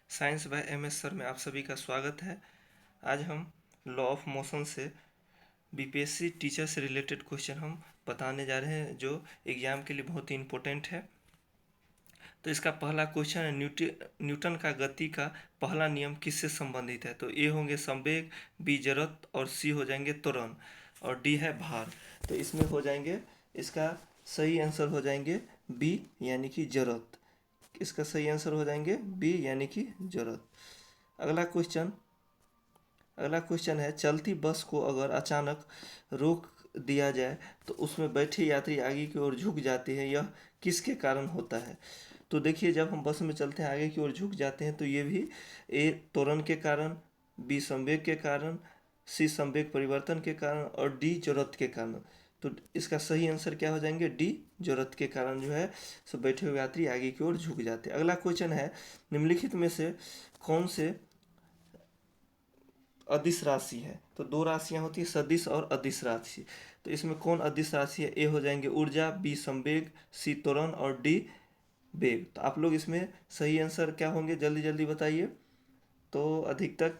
Science by MS sir में आप सभी का स्वागत है। आज हम लॉ ऑफ मोशन से BPSC टीचर से रिलेटेड क्वेश्चन हम बताने जा रहे हैं जो एग्जाम के लिए बहुत ही इम्पोर्टेंट है। तो इसका पहला क्वेश्चन है न्यूटन का गति का पहला नियम किससे संबंधित है। तो ए होंगे संवेग, बी जड़त्व और सी हो जाएंगे त्वरण और डी है भार। तो इसमें हो जाएंगे, इसका सही आंसर हो जाएंगे बी यानी कि जड़त्व। इसका सही आंसर हो जाएंगे बी यानी कि जड़त्व। अगला क्वेश्चन अगला क्वेश्चन है चलती बस को अगर अचानक रोक दिया जाए तो उसमें बैठे यात्री आगे की ओर झुक जाते हैं, यह किसके कारण होता है। तो देखिए, जब हम बस में चलते हैं आगे की ओर झुक जाते हैं तो ये भी ए त्वरण के कारण, बी संवेग के कारण, सी संवेग परिवर्तन के कारण और डी जड़त्व के कारण। तो इसका सही आंसर क्या हो जाएंगे डी जड़त्व के कारण जो है सो बैठे हुए यात्री आगे की ओर झुक जाते हैं। अगला क्वेश्चन है निम्नलिखित में से कौन से अदिश राशि है। तो दो राशियां होती है सदिश और अदिश राशि। तो इसमें कौन अदिश राशि है। ए हो जाएंगे ऊर्जा, बी संवेग, सी त्वरण और डी वेग। तो आप लोग इसमें सही आंसर क्या होंगे जल्दी जल्दी बताइए। तो अधिकतर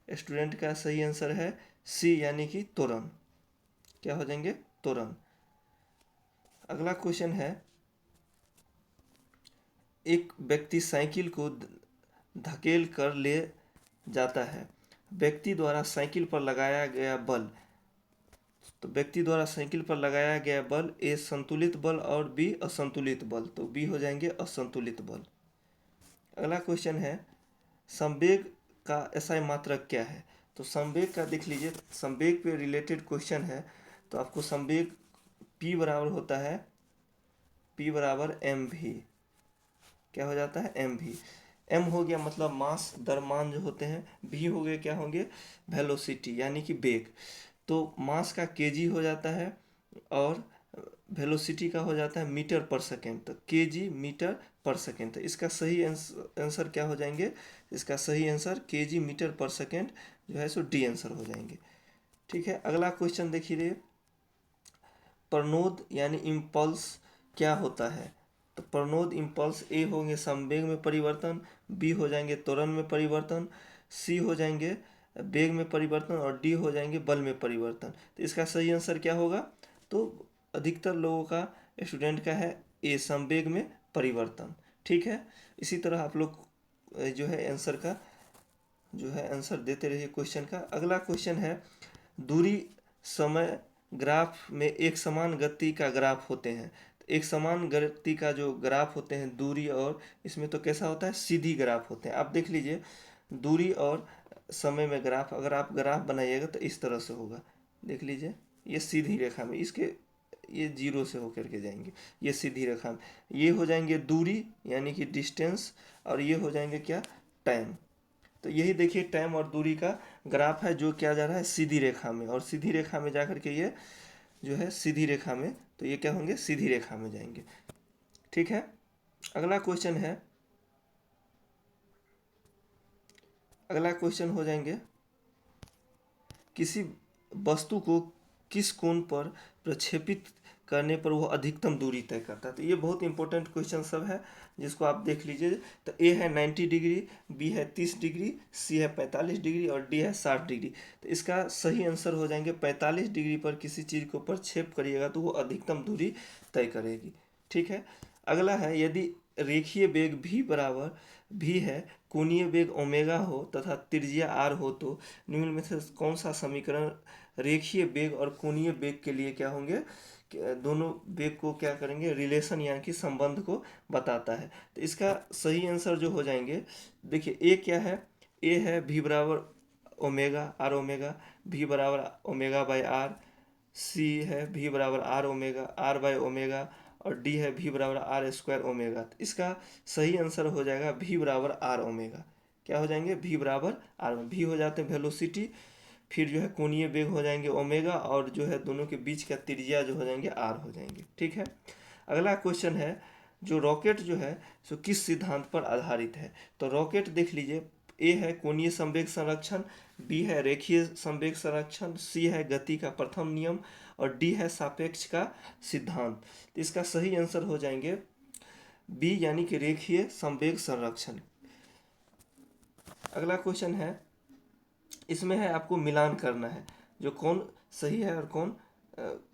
स्टूडेंट का सही आंसर है सी यानी कि त्वरण। क्या हो जाएंगे त्वरण। अगला क्वेश्चन है एक व्यक्ति साइकिल को धकेल कर ले जाता है। व्यक्ति द्वारा साइकिल पर लगाया गया बल। तो व्यक्ति द्वारा साइकिल पर लगाया गया बल ए संतुलित बल और बी असंतुलित बल। तो बी हो जाएंगे असंतुलित बल। अगला क्वेश्चन है संवेग का एसआई मात्रक क्या है। तो संवेग का देख लीजिए, संवेग पे रिलेटेड क्वेश्चन है। तो आपको संवेग P बराबर होता है P बराबर mv। क्या हो जाता है mv। m हो गया मतलब मास द्रव्यमान जो होते हैं, v हो गए क्या होंगे वेलोसिटी यानी कि वेग। तो मास का केजी हो जाता है और वेलोसिटी का हो जाता है मीटर पर सेकेंड। तो केजी मीटर पर सेकेंड। तो इसका सही आंसर क्या हो जाएंगे, इसका सही आंसर केजी मीटर पर सेकेंड जो है सो डी आंसर हो जाएंगे। ठीक है, अगला क्वेश्चन देखिए प्रणोद यानी इम्पल्स क्या होता है। तो प्रणोद इम्पल्स ए होंगे संवेग में परिवर्तन, बी हो जाएंगे त्वरण में परिवर्तन, सी हो जाएंगे वेग में परिवर्तन और डी हो जाएंगे बल में परिवर्तन। तो इसका सही आंसर क्या होगा। तो अधिकतर लोगों का स्टूडेंट का है ए संवेग में परिवर्तन। ठीक है, इसी तरह आप लोग जो है आंसर का जो है आंसर देते रहिए क्वेश्चन का। अगला क्वेश्चन है दूरी समय ग्राफ में एक समान गति का ग्राफ होते हैं। तो एक समान गति का जो ग्राफ होते हैं दूरी और इसमें तो कैसा होता है सीधी ग्राफ होते हैं। आप देख लीजिए दूरी और समय में ग्राफ, अगर आप ग्राफ बनाइएगा तो इस तरह से होगा। देख लीजिए ये सीधी रेखा में, इसके ये जीरो से होकर के जाएंगे, ये सीधी रेखा में ये हो जाएंगे दूरी यानी कि डिस्टेंस और ये हो जाएंगे क्या टाइम। तो यही देखिए टाइम और दूरी का ग्राफ है जो क्या जा रहा है सीधी रेखा में, और सीधी रेखा में जाकर के ये जो है सीधी रेखा में, तो ये क्या होंगे सीधी रेखा में जाएंगे। ठीक है, अगला क्वेश्चन है, अगला क्वेश्चन हो जाएंगे किसी वस्तु को किस कोण पर प्रक्षेपित करने पर वह अधिकतम दूरी तय करता है। तो ये बहुत इंपॉर्टेंट क्वेश्चन सब है जिसको आप देख लीजिए। तो ए है 90 डिग्री, बी है 30 डिग्री, सी है 45 डिग्री और डी है 60 डिग्री। तो इसका सही आंसर हो जाएंगे 45 डिग्री पर किसी चीज़ को प्रक्षेप करिएगा तो वो अधिकतम दूरी तय करेगी। ठीक है, अगला है यदि रेखीय वेग भी बराबर भी है, कोणीय वेग ओमेगा हो तथा त्रिज्या आर हो तो निम्न में से कौन सा समीकरण रेखीय वेग और कोणीय वेग के लिए क्या होंगे, दोनों वेग को क्या करेंगे रिलेशन यानी कि संबंध को बताता है। तो इसका सही आंसर जो हो जाएंगे, देखिए ए क्या है, ए है भी बराबर ओमेगा आर ओमेगा, भी बराबर ओमेगा बाई आर, सी है भी बराबर r omega r by omega और डी है भी बराबर आर स्क्वायर ओमेगा। तो इसका सही आंसर हो जाएगा भी बराबर आर ओमेगा। क्या हो जाएंगे भी बराबर आर, भी हो जाते हैं वेलोसिटी, फिर जो है कोणीय वेग हो जाएंगे ओमेगा और जो है दोनों के बीच का त्रिज्या जो हो जाएंगे आर हो जाएंगे। ठीक है, अगला क्वेश्चन है जो रॉकेट जो है सो किस सिद्धांत पर आधारित है। तो रॉकेट देख लीजिए ए है कोणीय संवेग संरक्षण, बी है रेखीय संवेग संरक्षण, सी है गति का प्रथम नियम और डी है सापेक्ष का सिद्धांत। तो इसका सही आंसर हो जाएंगे बी यानी कि रेखीय संवेग संरक्षण। अगला क्वेश्चन है, इसमें है आपको मिलान करना है, जो कौन सही है और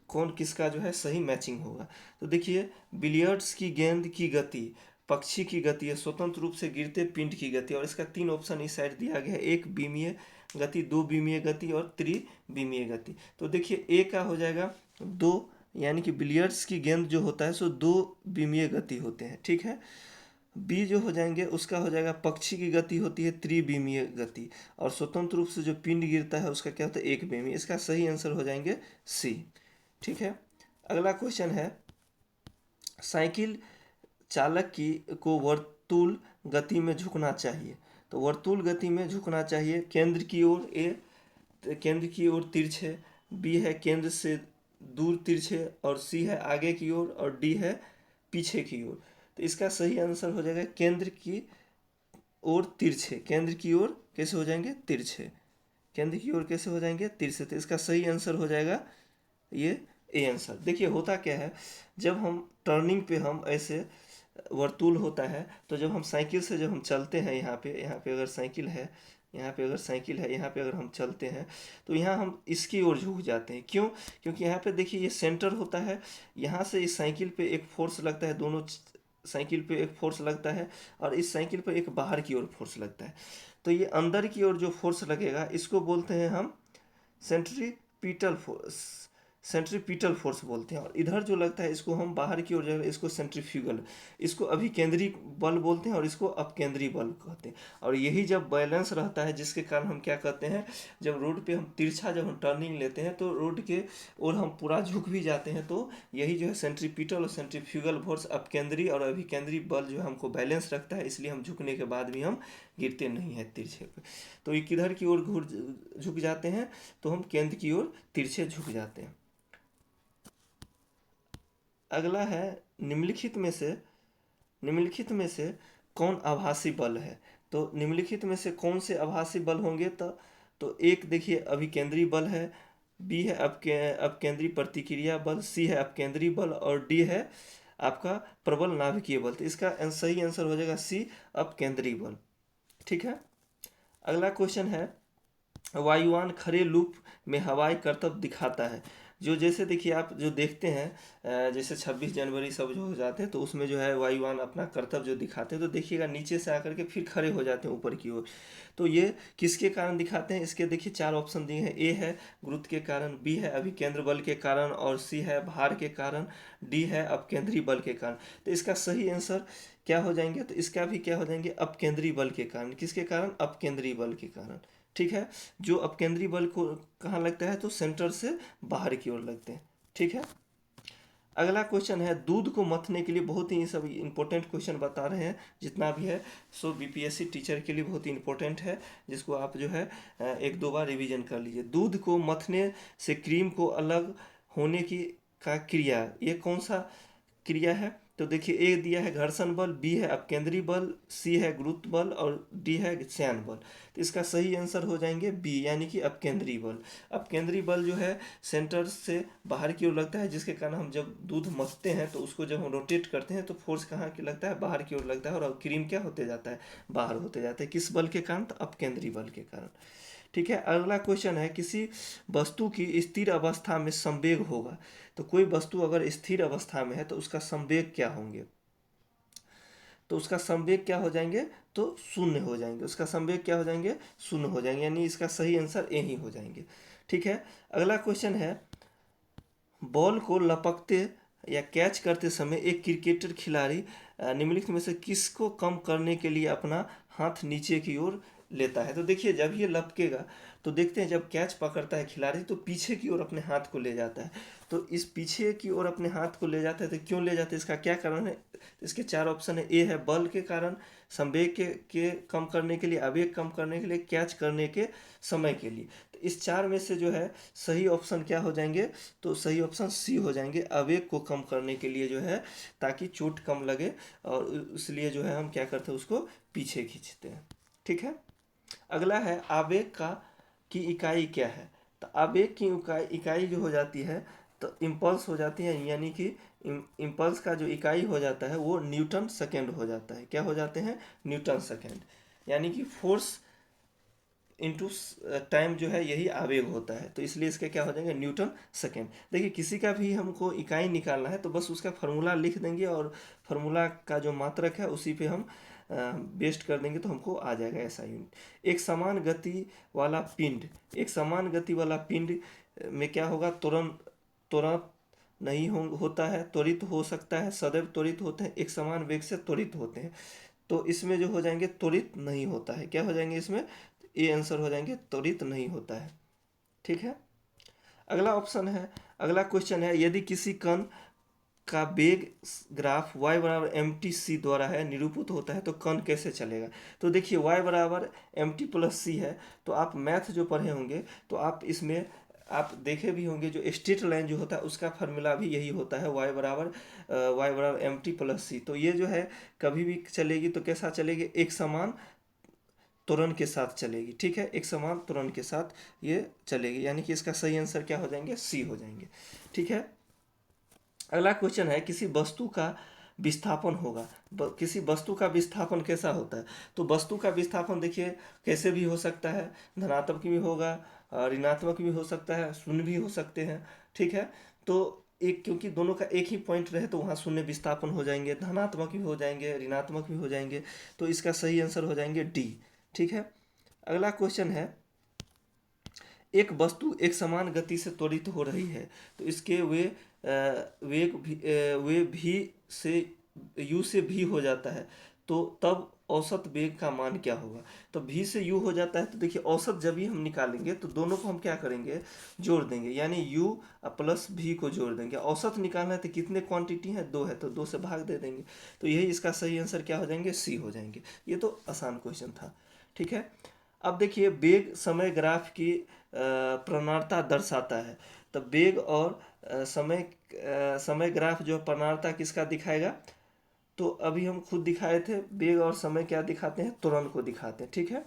कौन किसका जो है सही मैचिंग होगा। तो देखिए, बिलियर्ड्स की गेंद की गति, पक्षी की गति है, स्वतंत्र रूप से गिरते पिंड की गति, और इसका 3 ऑप्शन इस साइड दिया गया है, 1 बीमीय गति, 2 बीमीय गति और 3 बीमीय गति। तो देखिए ए का हो जाएगा 2, यानी कि बिलियर्ड्स की गेंद जो होता है सो 2 बीमीय गति होते हैं, ठीक है। बी जो हो जाएंगे उसका हो जाएगा पक्षी की गति होती है त्रिविमीय गति, और स्वतंत्र रूप से जो पिंड गिरता है उसका क्या होता है 1 बीमी। इसका सही आंसर हो जाएंगे सी, ठीक है। अगला क्वेश्चन है, साइकिल चालक की को वर्तुल गति में झुकना चाहिए। तो वर्तुल गति में झुकना चाहिए, केंद्र की ओर ए, केंद्र की ओर तिरछे, बी है केंद्र से दूर तिरछे, और सी है आगे की ओर, और डी है पीछे की ओर। तो इसका सही आंसर हो जाएगा केंद्र की ओर तिरछे। केंद्र की ओर कैसे हो जाएंगे तिरछे, केंद्र की ओर कैसे हो जाएंगे तिरछे। तो इसका सही आंसर हो जाएगा ये ए आंसर। देखिए होता क्या है, जब हम टर्निंग पे हम ऐसे वर्तुल होता है, तो जब हम साइकिल से जब हम चलते हैं, यहाँ पे अगर साइकिल है, यहाँ पे अगर साइकिल है, यहाँ पे अगर हम चलते हैं, तो यहाँ हम इसकी ओर झुक जाते हैं। क्यों? क्योंकि यहाँ पे देखिए ये सेंटर होता है, यहाँ से इस साइकिल पे एक फोर्स लगता है, दोनों साइकिल पे एक फोर्स लगता है, और इस साइकिल पे एक बाहर की ओर फोर्स लगता है। तो ये अंदर की ओर जो फोर्स लगेगा इसको बोलते हैं हम सेंट्रीपिटल फोर्स, सेंट्रीपिटल फोर्स बोलते हैं। और इधर जो लगता है इसको हम बाहर की ओर जाएगा, इसको सेंट्रीफ्यूगल, इसको अभिकेंद्री बल बोलते हैं, और इसको अपकेंद्री बल कहते हैं। और यही जब बैलेंस रहता है, जिसके कारण हम क्या कहते हैं, जब रोड पे हम तिरछा जब हम टर्निंग लेते हैं तो रोड के और हम पूरा झुक भी जाते हैं, तो यही जो है सेंट्रीपिटल और सेंट्रीफ्यूगल फोर्स, अपकेंद्री और अभिकेंद्री बल जो है हमको बैलेंस रखता है, इसलिए हम झुकने के बाद भी हम गिरते नहीं हैं तिरछे पे। तो ये किधर की ओर झुक जाते हैं, तो हम केंद्र की ओर तिरछे झुक जाते हैं। अगला है, निम्नलिखित में से कौन आभासी बल है। तो निम्नलिखित में से कौन से आभासी बल होंगे, तो एक देखिए अभिकेंद्री बल है, बी है अपकेंद्री प्रतिक्रिया बल, सी है अपकेंद्री बल, और डी है आपका प्रबल नाभिकीय बल। तो इसका सही आंसर हो जाएगा सी, अपकेंद्री बल, ठीक है। अगला क्वेश्चन है, वायुयान खड़े लूप में हवाई करतब दिखाता है। जो जैसे देखिए आप जो देखते हैं, जैसे 26 जनवरी सब जो हो जाते हैं, तो उसमें जो है वायुयान अपना करतब जो दिखाते हैं, तो देखिएगा नीचे से आकर के फिर खड़े हो जाते हैं ऊपर की ओर। तो ये किसके कारण दिखाते हैं, इसके देखिए 4 ऑप्शन दिए हैं। ए है गुरुत्व के कारण, बी है अभिकेंद्र बल के कारण, और सी है भार के कारण, डी है अपकेंद्री बल के कारण। तो इसका सही आंसर क्या हो जाएंगे, तो इसका भी क्या हो जाएंगे अपकेंद्री बल के कारण। किसके कारण? अपकेंद्री बल के कारण, ठीक है। जो अपकेंद्री बल को कहाँ लगता है, तो सेंटर से बाहर की ओर लगते हैं, ठीक है। अगला क्वेश्चन है, दूध को मथने के लिए, बहुत ही सब इंपॉर्टेंट क्वेश्चन बता रहे हैं जितना भी है, सो बीपीएससी टीचर के लिए बहुत ही इंपॉर्टेंट है, जिसको आप जो है 1-2 बार रिवीजन कर लीजिए। दूध को मथने से क्रीम को अलग होने की का क्रिया, ये कौन सा क्रिया है? तो देखिए ए दिया है घर्षण बल, बी है अपकेंद्री बल, सी है गुरुत्व बल, और डी है श्यान बल। तो इसका सही आंसर हो जाएंगे बी, यानी कि अपकेंद्री बल। अपकेंद्री बल जो है सेंटर से बाहर की ओर लगता है, जिसके कारण हम जब दूध मथते हैं तो उसको जब हम रोटेट करते हैं तो फोर्स कहाँ की लगता है, बाहर की ओर लगता है, और क्रीम क्या होते जाता है, बाहर होते जाता है। किस बल के कारण? तो अपकेंद्री बल के कारण, ठीक है। अगला क्वेश्चन है, किसी वस्तु की स्थिर अवस्था में संवेग होगा। तो कोई वस्तु अगर स्थिर अवस्था में है तो उसका संवेग क्या होंगे, तो उसका संवेग क्या हो जाएंगे, तो शून्य हो जाएंगे। उसका संवेग क्या हो जाएंगे, शून्य हो जाएंगे, यानी इसका सही आंसर ए ही हो जाएंगे, ठीक है। अगला क्वेश्चन है, बॉल को लपकते या कैच करते समय एक क्रिकेटर खिलाड़ी निम्नलिखित में से किसको कम करने के लिए अपना हाथ नीचे की ओर लेता है। तो देखिए जब ये लपकेगा तो देखते हैं, जब कैच पकड़ता है खिलाड़ी तो पीछे की ओर अपने हाथ को ले जाता है। तो इस पीछे की ओर अपने हाथ को ले जाता है, तो क्यों ले जाते हैं, इसका क्या कारण है? इसके 4 ऑप्शन है। ए है बल के कारण, संवेग के कम करने के लिए, आवेग कम करने के लिए, कैच करने के समय के लिए। तो इस 4 में से जो है सही ऑप्शन क्या हो जाएंगे, तो सही ऑप्शन सी हो जाएंगे, आवेग को कम करने के लिए जो है, ताकि चोट कम लगे, और इसलिए जो है हम क्या करते हैं, उसको पीछे खींचते हैं, ठीक है। अगला है, आवेग की इकाई क्या है। तो आवेग की इकाई जो हो जाती है, तो इम्पल्स हो जाती है, यानी कि इम्पल्स का जो इकाई हो जाता है वो न्यूटन सेकेंड हो जाता है। क्या हो जाते हैं? Newton second. यानी कि फोर्स इंटू टाइम जो है यही आवेग होता है, तो इसलिए इसके क्या हो जाएंगे न्यूटन सेकेंड। देखिए किसी का भी हमको इकाई निकालना है तो बस उसका फार्मूला लिख देंगे और फार्मूला का जो मात्रक है उसी पे हम बेस्ट कर देंगे तो हमको आ जाएगा ऐसा यूनिट। एक समान गति वाला पिंड, एक समान गति वाला पिंड में क्या होगा, तुरंत तुरंत नहीं होता है, त्वरित हो सकता है, सदैव त्वरित होते हैं, एक समान वेग से त्वरित होते हैं। तो इसमें जो हो जाएंगे त्वरित नहीं होता है, क्या हो जाएंगे इसमें, ये आंसर हो जाएंगे त्वरित नहीं होता है। ठीक है, अगला ऑप्शन है, अगला क्वेश्चन है, यदि किसी कण का वेग ग्राफ y बराबर एम टी सी द्वारा है निरूपित होता है तो कण कैसे चलेगा। तो देखिए y बराबर एम टी प्लस सी है, तो आप मैथ जो पढ़े होंगे तो आप इसमें आप देखे भी होंगे जो स्ट्रेट लाइन जो होता है उसका फार्मूला भी यही होता है y बराबर एम टी प्लस सी। तो ये जो है कभी भी चलेगी तो कैसा चलेगी, एक समान त्वरण के साथ चलेगी। ठीक है, एक समान त्वरण के साथ ये चलेगी, यानी कि इसका सही आंसर क्या हो जाएंगे, सी हो जाएंगे। ठीक है, अगला क्वेश्चन है, किसी वस्तु का विस्थापन होगा, किसी वस्तु का विस्थापन कैसा होता है। तो वस्तु का विस्थापन देखिए कैसे भी हो सकता है, धनात्मक भी होगा, ऋणात्मक भी हो सकता है, शून्य भी हो सकते हैं। ठीक है, तो एक क्योंकि दोनों का एक ही पॉइंट रहे तो वहाँ शून्य विस्थापन हो जाएंगे, धनात्मक भी हो जाएंगे, ऋणात्मक भी हो जाएंगे, तो इसका सही आंसर हो जाएंगे डी। ठीक है, अगला क्वेश्चन है, एक वस्तु एक समान गति से त्वरित हो रही है तो इसके वे भी से u से v हो जाता है, तो तब औसत वेग का मान क्या होगा। तो v से u हो जाता है तो देखिए औसत जब भी हम निकालेंगे तो दोनों को हम क्या करेंगे, जोड़ देंगे, यानी u प्लस v को जोड़ देंगे। औसत निकालना है तो कितने क्वांटिटी है, दो है तो दो से भाग दे देंगे, तो यही इसका सही आंसर क्या हो जाएंगे, सी हो जाएंगे। ये तो आसान क्वेश्चन था। ठीक है, अब देखिए वेग समय ग्राफ की प्रवणता दर्शाता है, तो वेग और समय ग्राफ जो प्रवणता किसका दिखाएगा, तो अभी हम खुद दिखाए थे, वेग और समय क्या दिखाते हैं, त्वरण को दिखाते हैं। ठीक है,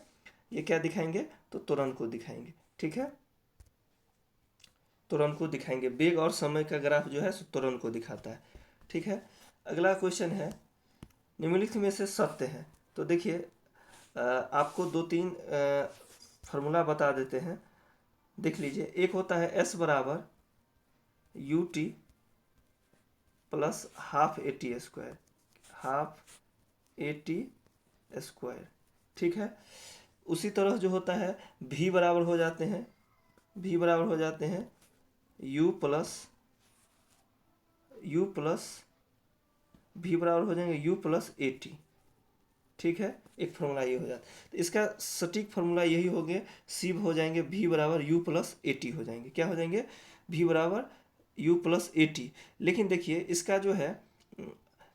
ये क्या दिखाएंगे, तो त्वरण को दिखाएंगे। ठीक है, त्वरण को दिखाएंगे, वेग और समय का ग्राफ जो है त्वरण को दिखाता है। ठीक है, अगला क्वेश्चन है, निम्नलिखित में से सत्य है। तो देखिए आपको दो तीन फार्मूला बता देते हैं, देख लीजिए। एक होता है s बराबर U T plus half A T square, half A T square. ठीक है, उसी तरह जो होता है v बराबर हो जाते हैं, v बराबर हो जाते हैं u प्लस v बराबर हो जाएंगे u प्लस ए टी। ठीक है, एक फार्मूला ये हो जाता है, तो इसका सटीक फार्मूला यही हो गए, सी हो जाएंगे v बराबर u प्लस ए टी हो जाएंगे, क्या हो जाएंगे, v बराबर u प्लस ए टी। लेकिन देखिए इसका जो है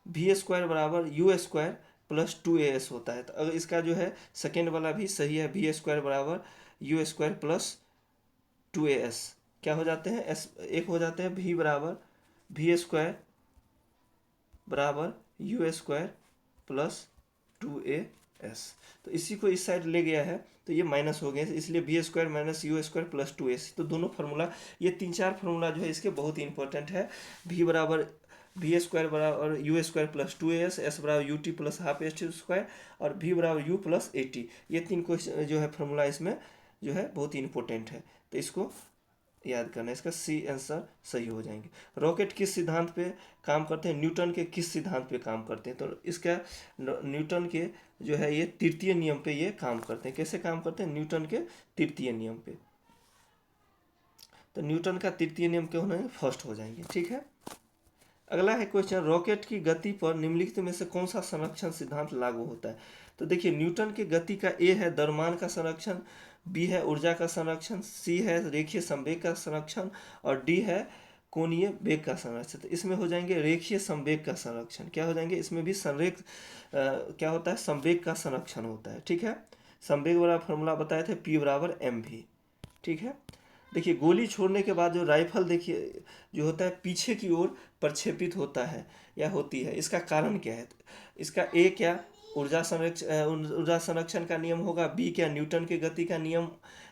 v स्क्वायर बराबर u स्क्वायर प्लस 2as होता है, तो अगर इसका जो है सेकेंड वाला भी सही है, v स्क्वायर बराबर u स्क्वायर प्लस 2as क्या हो जाते हैं, एक हो जाते हैं v बराबर v स्क्वायर बराबर u स्क्वायर प्लस 2as, तो इसी को इस साइड ले गया है तो ये माइनस हो गया, इसलिए v square minus u square plus 2s। तो दोनों फार्मूला, ये तीन चार फार्मूला जो है इसके बहुत ही इंपॉर्टेंट है। v बराबर v स्क्वायर बराबर you square plus 2as, s बराबर U T plus half S T square और v बराबर यू प्लस ए टी, ये तीन क्वेश्चन जो है फार्मूला इसमें जो है बहुत ही इंपॉर्टेंट है, तो इसको याद करना है, इसका सी आंसर सही हो जाएंगे। रॉकेट किस सिद्धांत पे काम करते हैं, न्यूटन के किस सिद्धांत पे काम करते हैं, तो इसका न्यूटन के जो है ये तृतीय नियम पे ये काम करते हैं। कैसे काम करते हैं, न्यूटन के तृतीय नियम पे, तो न्यूटन का तृतीय नियम क्या होना है, फर्स्ट हो जाएंगे। ठीक है, अगला है क्वेश्चन, रॉकेट की गति पर निम्नलिखित में से कौन सा संरक्षण सिद्धांत लागू होता है। तो देखिए न्यूटन की गति का ए है द्रव्यमान का संरक्षण, बी है ऊर्जा का संरक्षण, सी है रेखीय संवेग का संरक्षण और डी है कोणीय वेग का संरक्षण। तो इसमें हो जाएंगे रेखीय संवेग का संरक्षण, क्या हो जाएंगे, इसमें भी क्या होता है, संवेग का संरक्षण होता है। ठीक है, संवेग वाला फॉर्मूला बताए थे, पी बराबर एम भी। ठीक है, देखिए गोली छोड़ने के बाद जो राइफल देखिए जो होता है पीछे की ओर प्रक्षेपित होता है या होती है, इसका कारण क्या है, इसका ए क्या ऊर्जा संरक्षण का नियम होगा, बी क्या न्यूटन के गति का नियम,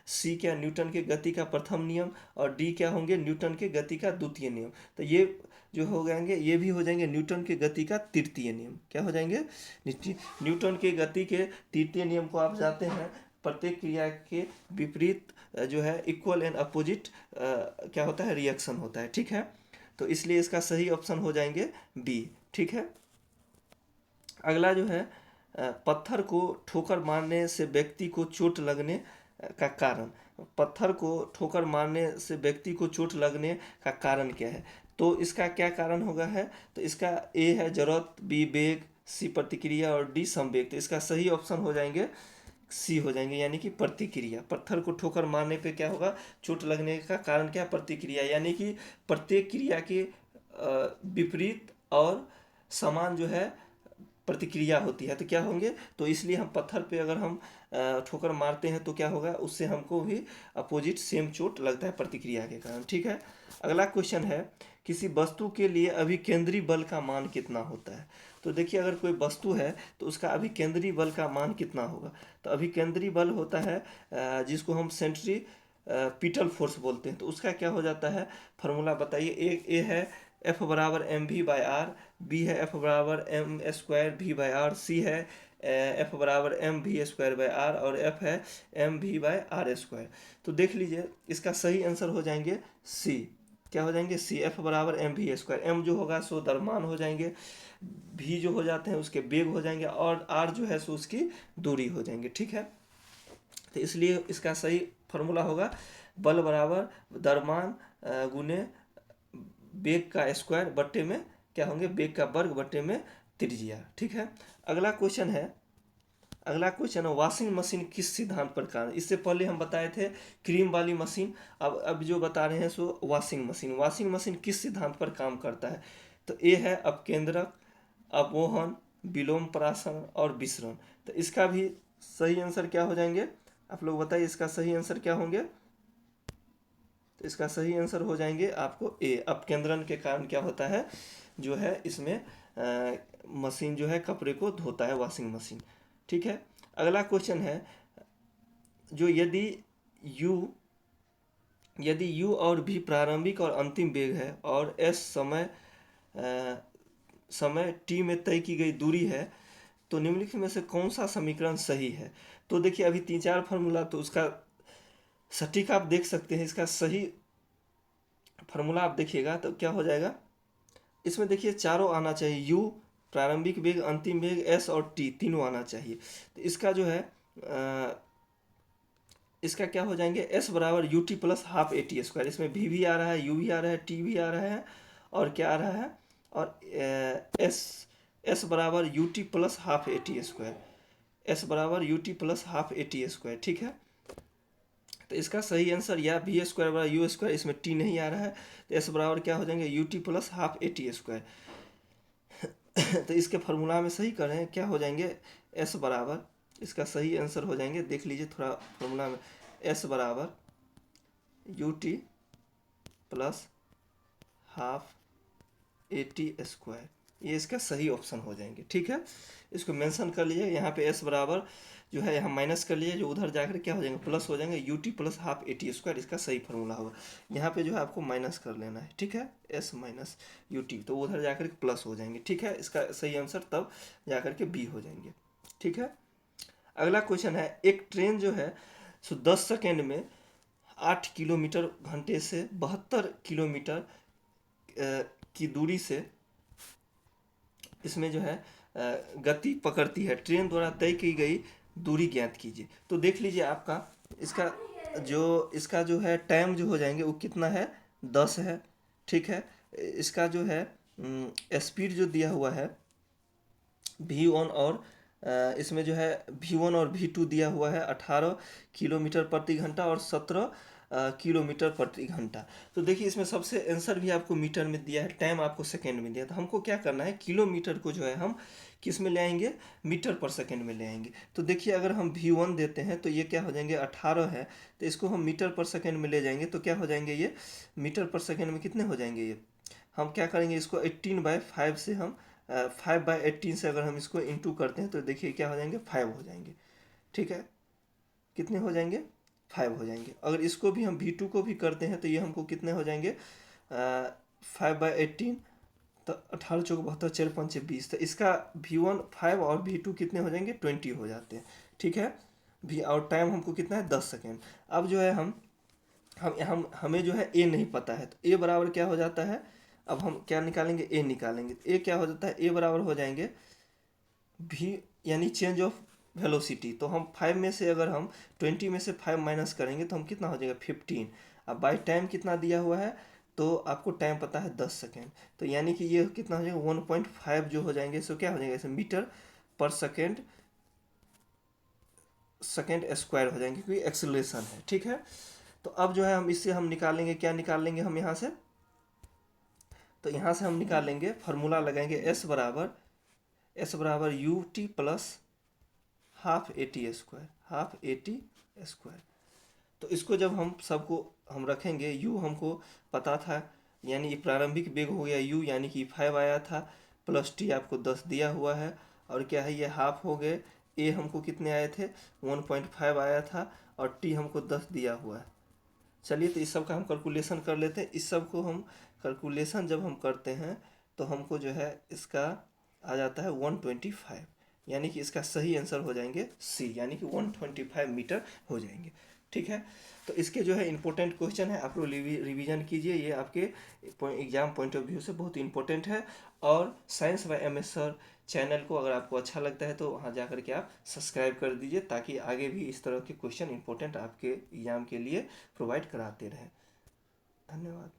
सी क्या न्यूटन के गति का प्रथम नियम और डी क्या होंगे न्यूटन के गति का द्वितीय नियम। तो ये जो हो जाएंगे ये भी हो जाएंगे न्यूटन के गति का तृतीय नियम, क्या हो जाएंगे, न्यूटन के गति के तृतीय नियम को आप जाते हैं प्रत्येक क्रिया के विपरीत जो है इक्वल एंड अपोजिट क्या होता है, रिएक्शन होता है। ठीक है, तो इसलिए इसका सही ऑप्शन हो जाएंगे बी। ठीक है, अगला जो है पत्थर को ठोकर मारने से व्यक्ति को चोट लगने का कारण। पत्थर को ठोकर मारने से व्यक्ति को चोट लगने का कारण क्या है? तो इसका क्या कारण होगा है? तो इसका ए है जरूरत, बी वेग, सी प्रतिक्रिया और डी संवेग। तो इसका सही ऑप्शन हो जाएंगे सी हो जाएंगे, यानी कि प्रतिक्रिया। पत्थर को ठोकर मारने पे क्या होगा, चोट लगने का कारण क्या, प्रतिक्रिया। यानी कि प्रत्येक क्रिया के विपरीत और समान जो है प्रतिक्रिया होती है, तो क्या होंगे, तो इसलिए हम पत्थर पे अगर हम ठोकर मारते हैं तो क्या होगा, उससे हमको भी अपोजिट सेम चोट लगता है प्रतिक्रिया के कारण। ठीक है, अगला क्वेश्चन है किसी वस्तु के लिए अभिकेंद्री बल का मान कितना होता है? तो देखिए अगर कोई वस्तु है तो उसका अभिकेंद्री बल का मान कितना होगा? तो अभिकेंद्री बल होता है जिसको हम सेंट्री पीटल फोर्स बोलते हैं। तो उसका क्या हो जाता है, फार्मूला बताइए। ए है एफ बराबर m v by r, B है एफ बराबर m square v by r, C है एफ बराबर m v square by r, और एफ है m v by r square. तो देख लीजिए इसका सही आंसर हो जाएंगे सी। क्या हो जाएंगे, सी, एफ बराबर एम वी स्क्वायर। एम जो होगा सो द्रव्यमान हो जाएंगे, भी जो हो जाते हैं उसके वेग हो जाएंगे, और आर जो है सो उसकी दूरी हो जाएंगे। ठीक है, तो इसलिए इसका सही फार्मूला होगा बल बराबर द्रव्यमान गुने बेग का स्क्वायर बट्टे में क्या होंगे, बेग का वर्ग बट्टे में त्रिज्या। ठीक है, अगला क्वेश्चन है, अगला क्वेश्चन है वॉशिंग मशीन किस सिद्धांत पर कार्य। इससे पहले हम बताए थे क्रीम वाली मशीन, अब जो बता रहे हैं सो वॉशिंग मशीन। वॉशिंग मशीन किस सिद्धांत पर काम करता है? तो ए है अपकेंद्रक, अपवहन, विलोम प्राशन और विसरण। तो इसका भी सही आंसर क्या हो जाएंगे, आप लोग बताइए इसका सही आंसर क्या होंगे? तो इसका सही आंसर हो जाएंगे आपको ए, अपकेंद्रण के कारण क्या होता है, जो है इसमें मशीन जो है कपड़े को धोता है, वॉशिंग मशीन। ठीक है, अगला क्वेश्चन है जो यदि u और v प्रारंभिक और अंतिम वेग है और s समय t में तय की गई दूरी है, तो निम्नलिखित में से कौन सा समीकरण सही है? तो देखिए अभी 3-4 फार्मूला, तो उसका सटीक आप देख सकते हैं। इसका सही फार्मूला आप देखिएगा तो क्या हो जाएगा, इसमें देखिए चारों आना चाहिए, u प्रारंभिक वेग, अंतिम वेग, s और t तीनों आना चाहिए। तो इसका जो है इसका क्या हो जाएंगे, s बराबर U T plus half A T square. इसमें v भी आ रहा है, u भी आ रहा है, t भी आ रहा है, और क्या आ रहा है, और s बराबर U T plus half A T square, s बराबर U T plus half A T square. ठीक है, तो इसका सही आंसर या वी स्क्वायर बराबर यू स्क्वायर, इसमें टी नहीं आ रहा है, तो एस बराबर क्या हो जाएंगे, U T plus half A T square. तो इसके फार्मूला में सही करें, क्या हो जाएंगे, एस बराबर, इसका सही आंसर हो जाएंगे, देख लीजिए थोड़ा फार्मूला में, एस बराबर U T plus half A T square, ये इसका सही ऑप्शन हो जाएंगे। ठीक है, इसको मेंशन कर लीजिए, यहाँ पे एस बराबर जो है यहाँ माइनस कर लीजिए, जो उधर जाकर क्या हो जाएंगे, प्लस हो जाएंगे, U T plus half A T square, इसका सही फार्मूला होगा। यहाँ पे जो है आपको माइनस कर लेना है। ठीक है, एस माइनस यू टी, तो उधर जाकर के प्लस हो जाएंगे। ठीक है, इसका सही आंसर तब जाकर के बी हो जाएंगे। ठीक है, अगला क्वेश्चन है एक ट्रेन जो है सो 10 सेकेंड में 8 किलोमीटर घंटे से 72 किलोमीटर की दूरी से इसमें जो है गति पकड़ती है, ट्रेन द्वारा तय की गई दूरी ज्ञात कीजिए। तो देख लीजिए आपका इसका जो है टाइम जो हो जाएंगे वो कितना है, 10 है। ठीक है, इसका जो है स्पीड जो दिया हुआ है v1 और इसमें जो है v1 और v2 दिया हुआ है 18 किलोमीटर प्रति घंटा और 17 किलोमीटर प्रति घंटा। तो देखिए इसमें सबसे आंसर भी आपको मीटर में दिया है, टाइम आपको सेकंड में दिया है, तो हमको क्या करना है, किलोमीटर को जो है हम किस में ले आएंगे, मीटर पर सेकंड में ले आएंगे। तो देखिए अगर हम v1 देते हैं तो ये क्या हो जाएंगे, 18 है, तो इसको हम मीटर पर सेकंड में ले जाएंगे तो क्या हो जाएंगे, ये मीटर पर सेकंड में कितने हो जाएंगे, ये हम क्या करेंगे, इसको 18/5 से हम 5/18 से अगर हम इसको इंटू करते हैं तो देखिए क्या हो जाएंगे, 5 हो जाएंगे। ठीक है, कितने हो जाएंगे, 5 हो जाएंगे। अगर इसको भी हम v2 को भी करते हैं तो ये हमको कितने हो जाएंगे, 5/18, तो 18 चौक 72, 4 5 20, तो इसका v1 5 और v2 कितने हो जाएंगे, 20 हो जाते हैं। ठीक है, भी, और टाइम हमको कितना है 10 सेकेंड। अब जो है हमें जो है ए नहीं पता है, तो ए बराबर क्या हो जाता है, अब हम क्या निकालेंगे, ए निकालेंगे, तो ए क्या हो जाता है, ए बराबर हो जाएंगे भी, यानी चेंज ऑफ वेलोसिटी। तो हम 5 में से अगर हम 20 में से 5 माइनस करेंगे तो हम कितना हो जाएगा 15। अब बाई टाइम कितना दिया हुआ है, तो आपको टाइम पता है 10 सेकेंड, तो यानी कि ये कितना हो जाएगा 1.5 जो हो जाएंगे, सो क्या हो जाएगा ऐसे मीटर पर सेकेंड स्क्वायर हो जाएंगे, क्योंकि एक्सेलरेशन है, ठीक है। तो अब जो है हम इससे हम निकालेंगे, क्या निकालेंगे हम यहाँ से, तो यहाँ से हम निकालेंगे, फार्मूला लगाएंगे एस बराबर U T plus half A T square, half A T square. तो इसको जब हम सबको हम रखेंगे, u हमको पता था, यानी ये प्रारंभिक वेग हो गया u, यानी कि 5 आया था, प्लस t आपको 10 दिया हुआ है, और क्या है ये हाफ हो गए, a हमको कितने आए थे 1.5 आया था, और t हमको 10 दिया हुआ है। चलिए तो इस सब का हम कैलकुलेशन कर लेते हैं। इस सब को हम कैलकुलेशन जब हम करते हैं तो हमको जो है इसका आ जाता है 125, यानी कि इसका सही आंसर हो जाएंगे सी, यानी कि 125 मीटर हो जाएंगे, ठीक है। तो इसके जो है इंपॉर्टेंट क्वेश्चन है, आप लोग रिवीजन कीजिए, ये आपके एग्जाम पॉइंट ऑफ व्यू से बहुत इंपॉर्टेंट है। और science by M S sir channel को अगर आपको अच्छा लगता है तो वहाँ जा कर के आप सब्सक्राइब कर दीजिए, ताकि आगे भी इस तरह के क्वेश्चन इंपॉर्टेंट आपके एग्जाम के लिए प्रोवाइड कराते रहें। धन्यवाद।